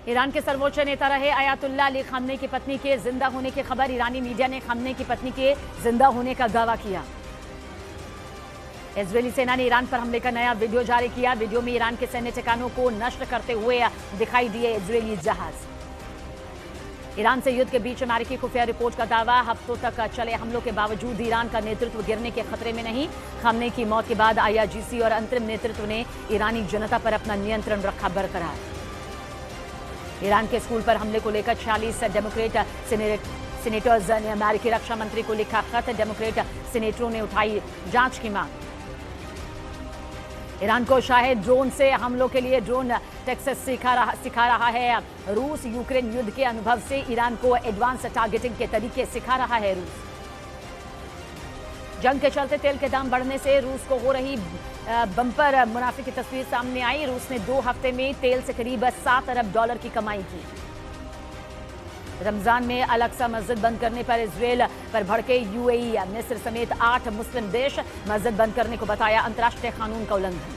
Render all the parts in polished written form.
Iran के सर्वोच्च नेता रहे आयतुल्लाह अली खामनेई की पत्नी के जिंदा होने की खबर। ईरानी मीडिया ने खामनेई की पत्नी के जिंदा होने का दावा किया। इजरायली सेना ने ईरान पर हमले का नया वीडियो जारी किया। वीडियो में ईरान के सैन्य ठिकानों को नष्ट करते हुए दिखाई दिए इजरायली जहाज। ईरान से युद्ध के बीच अमेरिकी खुफिया रिपोर्ट का दावा। हफ्तों तक चले हमलों के बावजूद ईरान का नेतृत्व गिरने के खतरे में नहीं। खामनेई की मौत के बाद IRGC और अंतरिम नेतृत्व ने ईरानी जनता पर अपना नियंत्रण रखा बरकरार। ईरान के स्कूल पर हमले को लेकर 46 डेमोक्रेट सीनेटर्स ने अमेरिकी रक्षा मंत्री को लिखा खत। डेमोक्रेट सीनेटरों ने उठाई जांच की मांग। ईरान को शायद ड्रोन से हमलों के लिए ड्रोन टेक्सास सिखा रहा है रूस। यूक्रेन युद्ध के अनुभव से ईरान को एडवांस टारगेटिंग के तरीके सिखा रहा है रूस। जंग के चलते तेल के दाम बढ़ने से रूस को हो रही बम्पर मुनाफे की तस्वीर सामने आई। रूस ने 2 हफ्ते में तेल से करीब $7 अरब की कमाई की। रमजान में अल-अक्सा मस्जिद बंद करने पर इजरायल पर भड़के UAE। मिस्र समेत 8 मुस्लिम देश मस्जिद बंद करने को बताया अंतर्राष्ट्रीय कानून का उल्लंघन।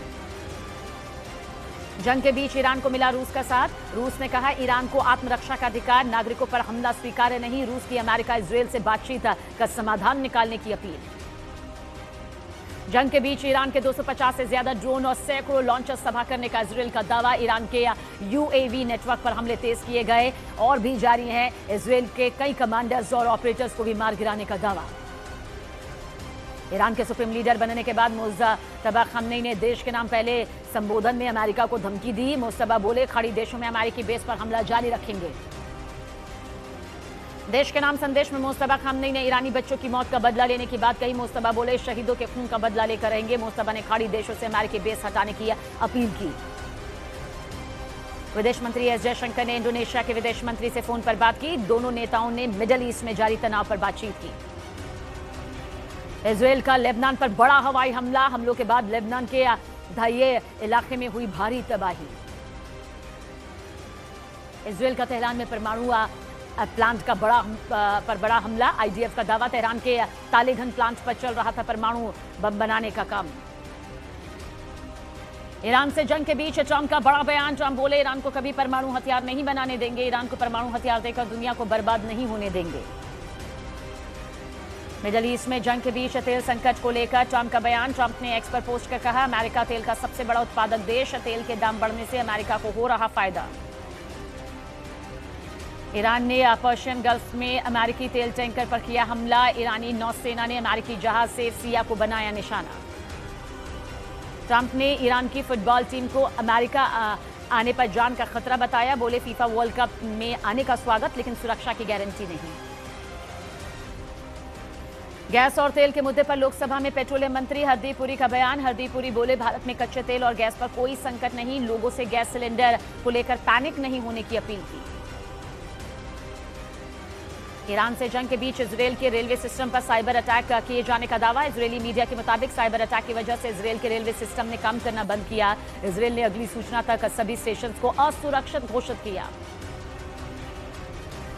जंग के बीच ईरान को मिला रूस का साथ। रूस ने कहा ईरान को आत्मरक्षा का अधिकार, नागरिकों पर हमला स्वीकार्य नहीं। रूस की अमेरिका इजरायल से बातचीत का समाधान निकालने की अपील। जंग के बीच ईरान के 250 से ज्यादा ड्रोन और सैकड़ों लॉन्चर्स तबाह करने का इजरायल का दावा। ईरान के UAV नेटवर्क पर हमले तेज किए गए और भी जारी है। इजरायल के कई कमांडर्स और ऑपरेटर्स को भी मार गिराने का दावा। ईरान के सुप्रीम लीडर बनने के बाद मुज्तबा खामनेई ने देश के नाम पहले संबोधन में अमेरिका को धमकी दी। मुज्तबा बोले खाड़ी देशों में अमेरिकी बेस पर हमला जारी रखेंगे। देश के नाम संदेश में मुज्तबा खामनेई ने ईरानी बच्चों की मौत का बदला लेने की बात कही। मुज्तबा बोले शहीदों के खून का बदला लेकर रहेंगे। मुज्तबा ने खाड़ी देशों से अमेरिकी बेस हटाने की अपील की। विदेश मंत्री S जयशंकर ने इंडोनेशिया के विदेश मंत्री से फोन पर बात की। दोनों नेताओं ने मिडल ईस्ट में जारी तनाव पर बातचीत की। इजरायल का लेबनान पर बड़ा हवाई हमला। हमलों के बाद लेबनान के दाहिए इलाके में हुई भारी तबाही। इजरायल का तेहरान में परमाणु प्लांट का बड़ा हमला। IDF का दावा तेहरान के तालेगन प्लांट पर चल रहा था परमाणु बम बनाने का काम। ईरान से जंग के बीच ट्रंप का बड़ा बयान। ट्रंप बोले ईरान को कभी परमाणु हथियार नहीं बनाने देंगे। ईरान को परमाणु हथियार देकर दुनिया को बर्बाद नहीं होने देंगे। मिडल ईस्ट में जंग के बीच तेल संकट को लेकर ट्रंप का बयान। ट्रंप ने एक्स पर पोस्ट कर कहा अमेरिका तेल का सबसे बड़ा उत्पादक देश। तेल के दाम बढ़ने से अमेरिका को हो रहा फायदा। ईरान ने पर्शियन गल्फ में अमेरिकी तेल टैंकर पर किया हमला। ईरानी नौसेना ने अमेरिकी जहाज सेफ सिया को बनाया निशाना। ट्रंप ने ईरान की फुटबॉल टीम को अमेरिका आने पर जान का खतरा बताया। बोले फीफा वर्ल्ड कप में आने का स्वागत लेकिन सुरक्षा की गारंटी नहीं। गैस और तेल के मुद्दे पर लोकसभा में पेट्रोलियम मंत्री हरदीप पुरी का बयान। हरदीप पुरी बोले भारत में कच्चे तेल और गैस पर कोई संकट नहीं। लोगों से गैस सिलेंडर को लेकर पैनिक नहीं होने की अपील की। ईरान से जंग के बीच इजरायल के रेलवे सिस्टम पर साइबर अटैक किए जाने का दावा। इजरायली मीडिया के मुताबिक साइबर अटैक की वजह से इजरायल के रेलवे सिस्टम ने काम करना बंद किया। इजरायल ने अगली सूचना तक सभी स्टेशन को असुरक्षित घोषित किया।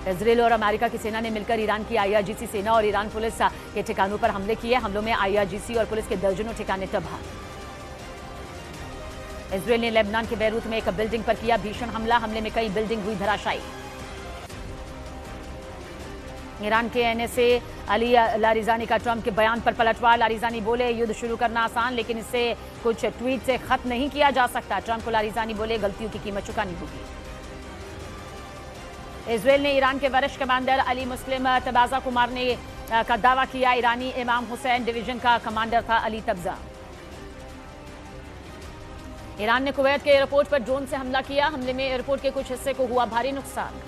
इजरायल और अमेरिका की सेना ने मिलकर ईरान की IRGC सेना और ईरान पुलिस के ठिकानों पर हमले किए। हमलों में IRGC और पुलिस के दर्जनों ठिकाने तबाह। इजरायल ने लेबनान के बैरूत में एक बिल्डिंग पर किया भीषण हमला। हमले में कई बिल्डिंग हुई धराशायी। ईरान के NSA अली लारिजानी का ट्रंप के बयान पर पलटवार। लारिजानी बोले युद्ध शुरू करना आसान लेकिन इससे कुछ ट्वीट से खत्म नहीं किया जा सकता। ट्रंप को लारिजानी बोले गलतियों की कीमत चुकानी होगी। इजरायल ने ईरान के वरिष्ठ कमांडर अली मुस्लिम तबाजा को मारने का दावा किया। ईरानी इमाम हुसैन डिवीजन का कमांडर था अली तब्जा। ईरान ने कुवैत के एयरपोर्ट पर ड्रोन से हमला किया। हमले में एयरपोर्ट के कुछ हिस्से को हुआ भारी नुकसान।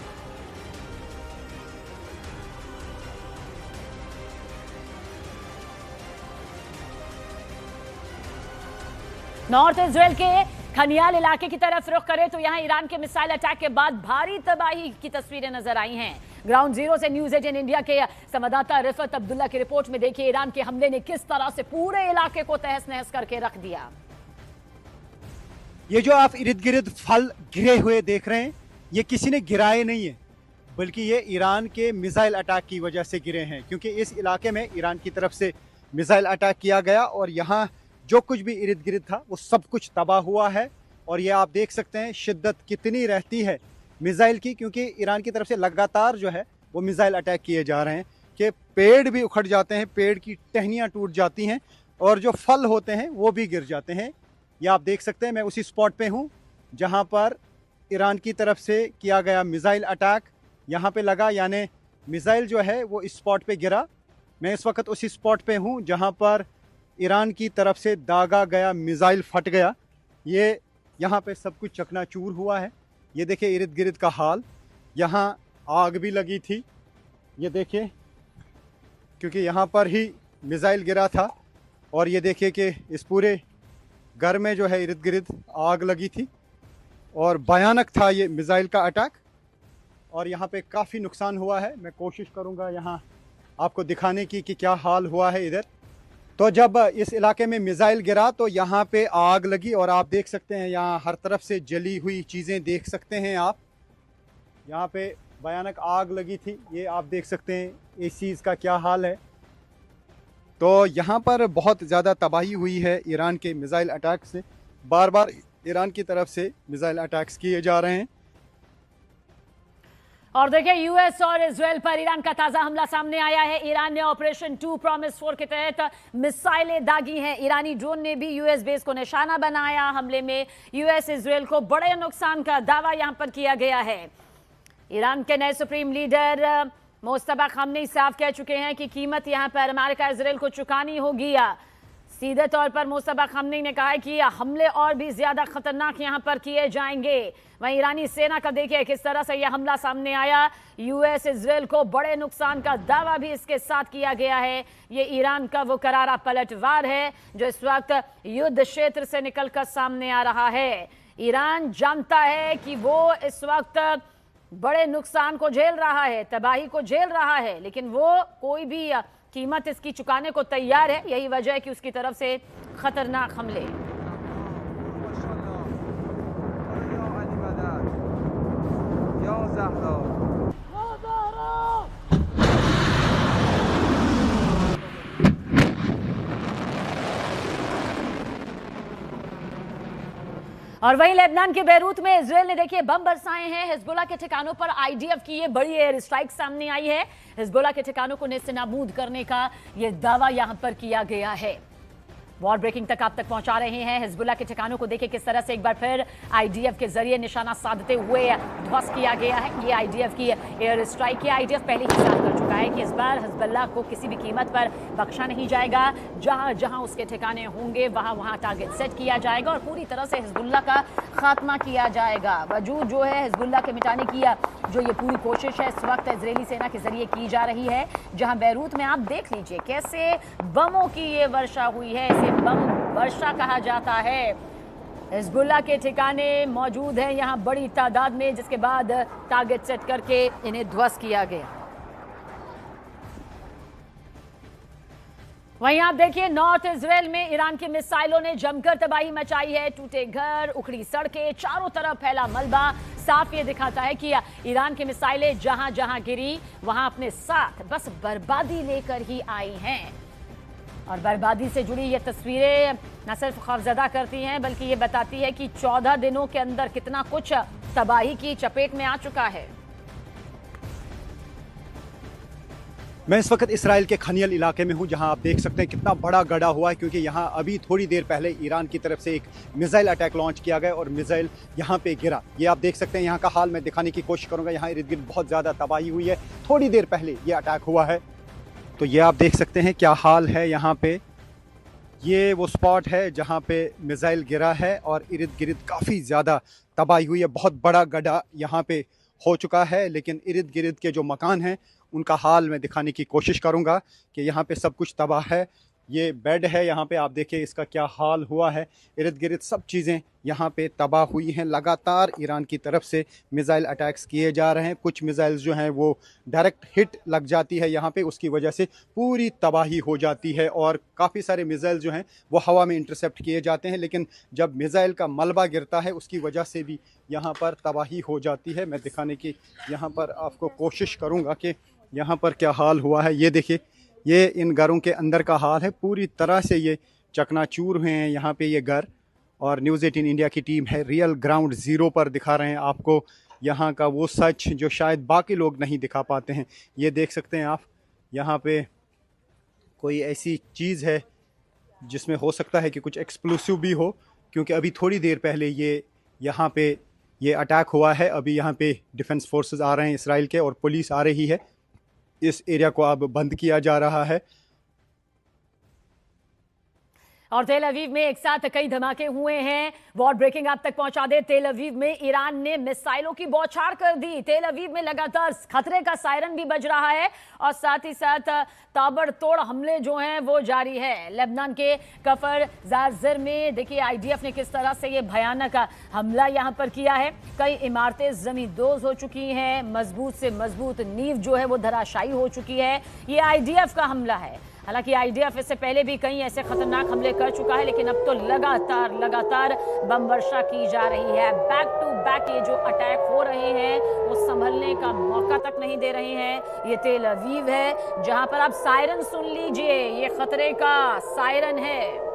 नॉर्थ इजरायल के खनियाल इलाके की तरफ रुख करें तो यहां ईरान के मिसाइल अटैक के बाद भारी तबाही की तस्वीरें नजर आई हैं। ग्राउंड जीरो से न्यूज़ 18 इंडिया के संवाददाता रिफत अब्दुल्ला की रिपोर्ट में देखिए ईरान के हमले ने किस तरह से पूरे इलाके को तहस नहस करके रख दिया। ये जो आप इर्द गिर्द फल गिरे हुए देख रहे हैं ये किसी ने गिराए नहीं है बल्कि ये ईरान के मिसाइल अटैक की वजह से गिरे हैं, क्योंकि इस इलाके में ईरान की तरफ से मिसाइल अटैक किया गया और यहाँ जो कुछ भी इर्द गिर्द था वो सब कुछ तबाह हुआ है। और ये आप देख सकते हैं शिद्दत कितनी रहती है मिसाइल की, क्योंकि ईरान की तरफ से लगातार जो है वो मिसाइल अटैक किए जा रहे हैं कि पेड़ भी उखड़ जाते हैं, पेड़ की टहनियाँ टूट जाती हैं और जो फल होते हैं वो भी गिर जाते हैं। ये आप देख सकते हैं, मैं उसी स्पॉट पे हूँ जहाँ पर ईरान की तरफ से किया गया मिसाइल अटैक यहाँ पे लगा, यानी मिसाइल जो है वो इस स्पॉट पे गिरा। मैं इस वक्त उसी स्पॉट पे हूँ जहाँ पर ईरान की तरफ से दागा गया मिसाइल फट गया। ये यहाँ पे सब कुछ चकनाचूर हुआ है। ये देखिए इर्द गिर्द का हाल, यहाँ आग भी लगी थी, ये देखिए, क्योंकि यहाँ पर ही मिसाइल गिरा था। और ये देखिए कि इस पूरे घर में जो है इर्द गिर्द आग लगी थी और भयानक था ये मिसाइल का अटैक। और यहाँ पे काफ़ी नुकसान हुआ है। मैं कोशिश करूँगा यहाँ आपको दिखाने की कि क्या हाल हुआ है इधर। तो जब इस इलाके में मिसाइल गिरा तो यहाँ पे आग लगी और आप देख सकते हैं यहाँ हर तरफ से जली हुई चीज़ें देख सकते हैं आप। यहाँ पे भयानक आग लगी थी, ये आप देख सकते हैं इस चीज़ का क्या हाल है। तो यहाँ पर बहुत ज़्यादा तबाही हुई है ईरान के मिसाइल अटैक से। बार बार ईरान की तरफ से मिसाइल अटैक्स किए जा रहे हैं। और देखिए यूएस और इजराइल पर ईरान का ताजा हमला सामने आया है। ईरान ने ऑपरेशन 2 प्रॉमिस 4 के तहत मिसाइलें दागी हैं। ईरानी ड्रोन ने भी यूएस बेस को निशाना बनाया। हमले में यूएस इजराइल को बड़े नुकसान का दावा यहां पर किया गया है। ईरान के नए सुप्रीम लीडर मुस्तफा खामनेई साफ कह चुके हैं कि कीमत यहां पर अमेरिका इजराइल को चुकानी होगी। सीधे तौर पर मुस्तफा खामनेई ने कहा है कि हमले और भी ज्यादा खतरनाक यहां पर किए जाएंगे। वहीं ईरानी सेना का देखिए किस तरह से यह हमला सामने आया। यूएस इजराइल को बड़े नुकसान का दावा भी इसके साथ किया गया है। ये ईरान का वो करारा पलटवार है जो इस वक्त युद्ध क्षेत्र से निकलकर सामने आ रहा है। ईरान जानता है कि वो इस वक्त बड़े नुकसान को झेल रहा है, तबाही को झेल रहा है, लेकिन वो कोई भी कीमत इसकी चुकाने को तैयार है। यही वजह है कि उसकी तरफ से खतरनाक हमले। और वहीं लेबनान के बैरूत में इजराइल ने देखिए बम बरसाए हैं। हिजबुल्लाह के ठिकानों पर आईडीएफ की ये बड़ी एयर स्ट्राइक सामने आई है। हिजबुल्लाह के ठिकानों को नेस्तनाबूद करने का ये दावा यहां पर किया गया है। वॉर ब्रेकिंग तक आप तक पहुंचा रहे हैं। हिजबुल्लाह के ठिकानों को देखिए किस तरह से एक बार फिर आईडीएफ के जरिए निशाना साधते हुए ध्वस्त किया गया है। ये आईडीएफ की एयर स्ट्राइक है। आईडीएफ पहले ही साफ कर चुका है कि इस बार हिजबुल्लाह को किसी भी कीमत पर बख्शा नहीं जाएगा। जहां जहां उसके ठिकाने होंगे वहां वहां टारगेट सेट किया जाएगा और पूरी तरह से हिजबुल्लाह का खात्मा किया जाएगा। वजूद जो है हिजबुल्लाह के मिटाने की जो ये पूरी कोशिश है इस वक्त इजरायली सेना के जरिए की जा रही है। जहां बैरूत में आप देख लीजिए कैसे बमों की ये वर्षा हुई है। इसे बम वर्षा कहा जाता है। हिजबुल्लाह के ठिकाने मौजूद हैं यहाँ बड़ी तादाद में, जिसके बाद टारगेट सेट करके इन्हें ध्वस्त किया गया। वहीं आप देखिए नॉर्थ इजराइल में ईरान की मिसाइलों ने जमकर तबाही मचाई है। टूटे घर, उखड़ी सड़कें, चारों तरफ फैला मलबा साफ ये दिखाता है कि ईरान की मिसाइलें जहां जहां गिरी वहां अपने साथ बस बर्बादी लेकर ही आई हैं। और बर्बादी से जुड़ी ये तस्वीरें न सिर्फ खौफजदा करती हैं बल्कि ये बताती है कि 14 दिनों के अंदर कितना कुछ तबाही की चपेट में आ चुका है। मैं इस वक्त इसराइल के खनियल इलाके में हूं जहां आप देख सकते हैं कितना बड़ा गड़ा हुआ है, क्योंकि यहां अभी थोड़ी देर पहले ईरान की तरफ से एक मिसाइल अटैक लॉन्च किया गया और मिसाइल यहां पे गिरा। ये आप देख सकते हैं, यहां का हाल मैं दिखाने की कोशिश करूंगा। यहां इर्द गिर्द बहुत ज़्यादा तबाही हुई है। थोड़ी देर पहले ये अटैक हुआ है, तो ये आप देख सकते हैं क्या हाल है यहाँ पे। ये वो स्पॉट है जहाँ पे मिसाइल गिरा है और इर्द गिर्द काफ़ी ज़्यादा तबाही हुई है। बहुत बड़ा गड्ढा यहाँ पे हो चुका है, लेकिन इर्द गिर्द के जो मकान हैं उनका हाल मैं दिखाने की कोशिश करूँगा कि यहाँ पे सब कुछ तबाह है। ये बेड है यहाँ पे, आप देखिए इसका क्या हाल हुआ है। इर्द गिर्द सब चीज़ें यहाँ पे तबाह हुई हैं। लगातार ईरान की तरफ से मिसाइल अटैक्स किए जा रहे हैं। कुछ मिसाइल्स जो हैं वो डायरेक्ट हिट लग जाती है यहाँ पे, उसकी वजह से पूरी तबाही हो जाती है। और काफ़ी सारे मिसाइल जो हैं वो हवा में इंटरसेप्ट किए जाते हैं, लेकिन जब मिसाइल का मलबा गिरता है उसकी वजह से भी यहाँ पर तबाही हो जाती है। मैं दिखाने की यहाँ पर आपको कोशिश करूँगा कि यहाँ पर क्या हाल हुआ है। ये देखिए, ये इन घरों के अंदर का हाल है। पूरी तरह से ये चकनाचूर हुए हैं यहाँ पे ये घर। और न्यूज़ 18 इंडिया की टीम है रियल ग्राउंड ज़ीरो पर दिखा रहे हैं आपको यहाँ का वो सच जो शायद बाकी लोग नहीं दिखा पाते हैं। ये देख सकते हैं आप, यहाँ पे कोई ऐसी चीज़ है जिसमें हो सकता है कि कुछ एक्सप्लोसिव भी हो, क्योंकि अभी थोड़ी देर पहले यहाँ पे ये अटैक हुआ है। अभी यहाँ पे डिफेंस फोर्सेस आ रहे हैं इसराइल के और पुलिस आ रही है। इस एरिया को अब बंद किया जा रहा है। और तेल अवीव में एक साथ कई धमाके हुए हैं। वॉर ब्रेकिंग आप तक पहुंचा दे। तेल अवीव में ईरान ने मिसाइलों की बौछार कर दी। तेल अवीव में लगातार खतरे का सायरन भी बज रहा है और साथ ही साथ ताबड़तोड़ हमले जो हैं वो जारी है। लेबनान के कफर जाजिर में देखिए आईडीएफ ने किस तरह से ये भयानक हमला यहां पर किया है। कई इमारतें जमींदोज हो चुकी हैं, मजबूत से मजबूत नींव जो है वो धराशायी हो चुकी है। ये आईडीएफ का हमला है। हालांकि आईडीएफ इससे पहले भी कई ऐसे खतरनाक हमले कर चुका है, लेकिन अब तो लगातार बम वर्षा की जा रही है। बैक टू बैक ये जो अटैक हो रहे हैं वो संभलने का मौका तक नहीं दे रहे हैं। ये तेल अवीव है जहां पर आप सायरन सुन लीजिए, ये खतरे का सायरन है।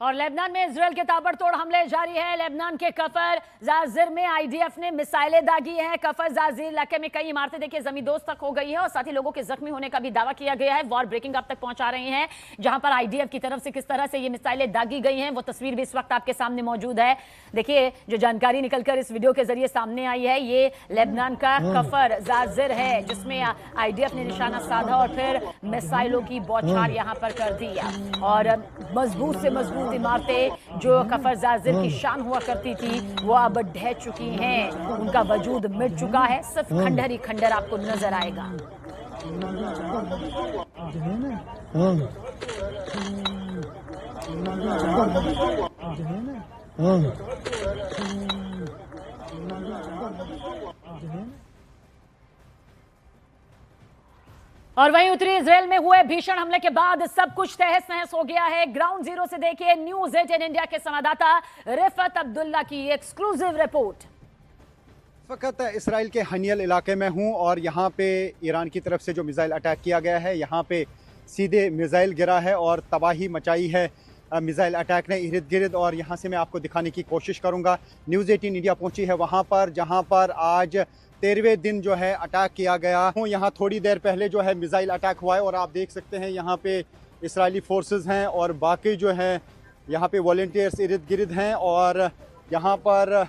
और लेबनान में इजरायल के ताबड़तोड़ हमले जारी है। लेबनान के कफर जाजिर में आईडीएफ ने मिसाइलें दागी हैं। कफर जाजिर इलाके में कई इमारतें देखिए जमींदोज तक हो गई है और साथ ही लोगों के जख्मी होने का भी दावा किया गया है। वॉर ब्रेकिंग आप तक पहुंचा रहे हैं जहां पर आईडीएफ की तरफ से किस तरह से ये मिसाइलें दागी गई हैं वो तस्वीर भी इस वक्त आपके सामने मौजूद है। देखिए जो जानकारी निकलकर इस वीडियो के जरिए सामने आई है, ये लेबनान का कफर जाजिर है जिसमें आईडीएफ ने निशाना साधा और फिर मिसाइलों की बौछार यहां पर कर दी और मजबूत से मजबूत इमारतें जो कफर जाजिर की शान हुआ करती थी वो अब ढह चुकी हैं, उनका वजूद मिट चुका है। सिर्फ खंडर ही खंडर आपको नजर आएगा। और वहीं उत्तरी इजरायल में हुए भीषण हमले के बाद सब कुछ तहस नहस हो गया है। ग्राउंड जीरो से देखिए न्यूज़ 18 इंडिया के संवाददाता रिफत अब्दुल्ला की एक्सक्लूसिव रिपोर्ट। वक्त इसराइल के हनियल इलाके में हूं और यहाँ पे ईरान की तरफ से जो मिसाइल अटैक किया गया है, यहाँ पे सीधे मिसाइल गिरा है और तबाही मचाई है मिसाइल अटैक ने इर्द गिर्द। और यहाँ से मैं आपको दिखाने की कोशिश करूँगा। न्यूज़ 18 इंडिया पहुँची है वहाँ पर जहाँ पर आज 13वें दिन जो है अटैक किया गया हूँ। यहाँ थोड़ी देर पहले जो है मिसाइल अटैक हुआ है और आप देख सकते हैं यहाँ पे इसराइली फोर्सेस हैं और बाकी जो है यहाँ पे वॉलंटियर्स इर्द गिर्द हैं और यहाँ पर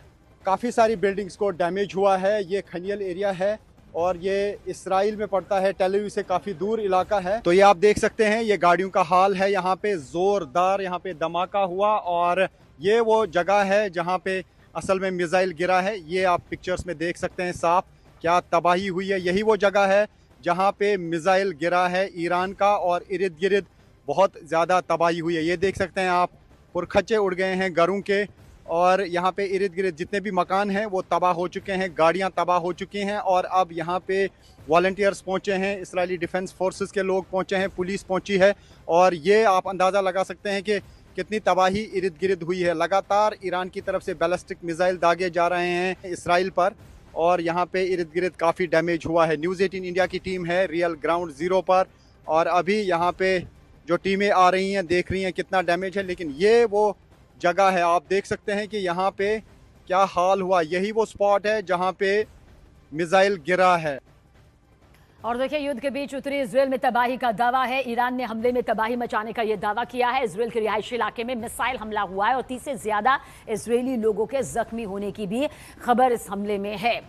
काफ़ी सारी बिल्डिंग्स को डैमेज हुआ है। ये खनियल एरिया है और ये इसराइल में पड़ता है, टेल अवीव से काफ़ी दूर इलाका है। तो ये आप देख सकते हैं ये गाड़ियों का हाल है। यहाँ पे ज़ोरदार यहाँ पे धमाका हुआ और ये वो जगह है जहाँ पे असल में मिसाइल गिरा है। ये आप पिक्चर्स में देख सकते हैं साफ क्या तबाही हुई है। यही वो जगह है जहाँ पे मिसाइल गिरा है ईरान का और इर्द गिर्द बहुत ज़्यादा तबाही हुई है। ये देख सकते हैं आप, पुरखच्चे उड़ गए हैं घरों के और यहाँ पे इर्द गिर्द जितने भी मकान हैं वो तबाह हो चुके हैं, गाड़ियाँ तबाह हो चुकी हैं। और अब यहाँ पे वॉलंटियर्स पहुँचे हैं, इसराइली डिफेंस फोर्सेस के लोग पहुँचे हैं, पुलिस पहुँची है और ये आप अंदाज़ा लगा सकते हैं कि कितनी तबाही इर्द गिर्द हुई है। लगातार ईरान की तरफ से बैलिस्टिक मिसाइल दागे जा रहे हैं इसराइल पर और यहाँ पे इर्द गिर्द काफ़ी डैमेज हुआ है। न्यूज़ 18 इंडिया की टीम है रियल ग्राउंड ज़ीरो पर और अभी यहाँ पे जो टीमें आ रही हैं देख रही हैं कितना डैमेज है। लेकिन ये वो जगह है, आप देख सकते हैं कि यहाँ पे क्या हाल हुआ। यही वो स्पॉट है जहाँ पे मिसाइल गिरा है। और देखिए युद्ध के बीच उत्तरी इजरायल में तबाही का दावा है। ईरान ने हमले में तबाही मचाने का यह दावा किया है। इजरायल के रिहायशी इलाके में मिसाइल हमला हुआ है और 30 से ज्यादा इजरायली लोगों के जख्मी होने की भी खबर इस हमले में है।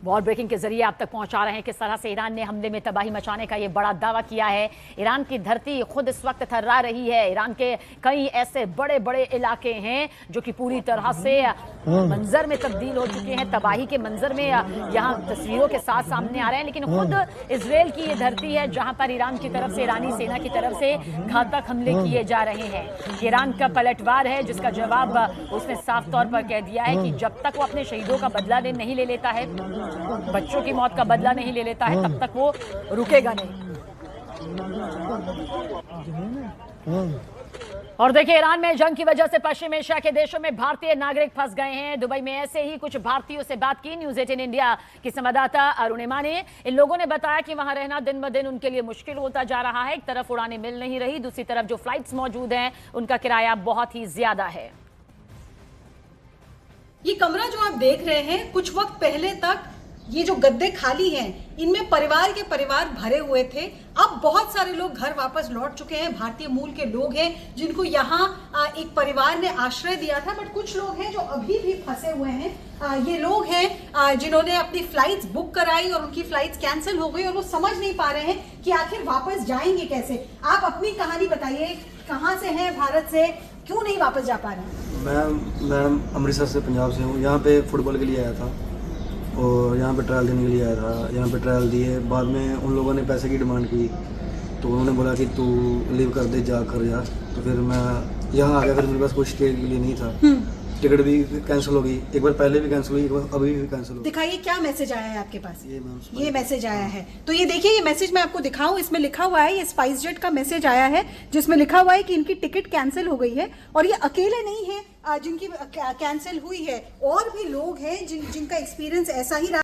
वॉर ब्रेकिंग के जरिए आप तक पहुंचा रहे हैं किस तरह से ईरान ने हमले में तबाही मचाने का ये बड़ा दावा किया है। ईरान की धरती खुद इस वक्त थर्रा रही है। ईरान के कई ऐसे बड़े बड़े इलाके हैं जो कि पूरी तरह से मंजर में तब्दील हो चुके हैं, तबाही के मंजर में यहाँ तस्वीरों के साथ सामने आ रहे हैं। लेकिन खुद इजरायल की ये धरती है जहां पर ईरान की तरफ से, ईरानी सेना की तरफ से घातक हमले किए जा रहे हैं। ईरान का पलटवार है जिसका जवाब उसने साफ तौर पर कह दिया है कि जब तक वो अपने शहीदों का बदला नहीं ले लेता है, बच्चों की मौत का बदला नहीं ले लेता है, तब तक वो रुकेगा नहीं। और देखिए, ईरान में जंग की वजह से पश्चिम एशिया के देशों में भारतीय नागरिक फंस गए हैं। दुबई में ऐसे ही कुछ भारतीयों से बात की न्यूज 18 इंडिया की संवाददाता अरुणिमा ने। इन लोगों ने बताया कि वहां रहना दिन ब दिन उनके लिए मुश्किल होता जा रहा है। एक तरफ उड़ानें मिल नहीं रही, दूसरी तरफ जो फ्लाइट्स मौजूद हैं उनका किराया बहुत ही ज्यादा है। ये कमरा जो आप देख रहे हैं, कुछ वक्त पहले तक ये जो गद्दे खाली हैं, इनमें परिवार के परिवार भरे हुए थे। अब बहुत सारे लोग घर वापस लौट चुके हैं। भारतीय मूल के लोग हैं जिनको यहाँ एक परिवार ने आश्रय दिया था, बट कुछ लोग हैं जो अभी भी फंसे हुए हैं। ये लोग हैं जिन्होंने अपनी फ्लाइट्स बुक कराई और उनकी फ्लाइट्स कैंसिल हो गई और वो समझ नहीं पा रहे हैं कि आखिर वापस जाएंगे कैसे। आप अपनी कहानी बताइए, कहाँ से हैं, भारत से, क्यों नहीं वापस जा पा रहे हैं? मैं अमृतसर से, पंजाब से हूँ। यहाँ पे फुटबॉल के लिए आया था और यहाँ पे ट्रायल देने के लिए आया था। यहाँ पे ट्रायल दिए, बाद में उन लोगों ने पैसे की डिमांड की, तो उन्होंने बोला कि तू लीव कर दे, जा कर जा। तो फिर मैं यहाँ आ गया। फिर मेरे पास कुछ के लिए नहीं था, टिकट भी कैंसिल हो गई। एक बार पहले भी कैंसिल हुई, एक बार अभी भी कैंसिल हो गई। दिखाइए क्या मैसेज आया है आपके पास। ये मैसेज आया है, तो ये देखिए, ये मैसेज मैं आपको दिखाऊं। इसमें लिखा हुआ है, ये स्पाइस जेट का मैसेज आया है जिसमें लिखा हुआ है कि इनकी टिकट कैंसिल हो गई है। और ये अकेले नहीं है जिनकी कैंसिल हुई है, और भी लोग हैं जिनका एक्सपीरियंस ऐसा ही रहा।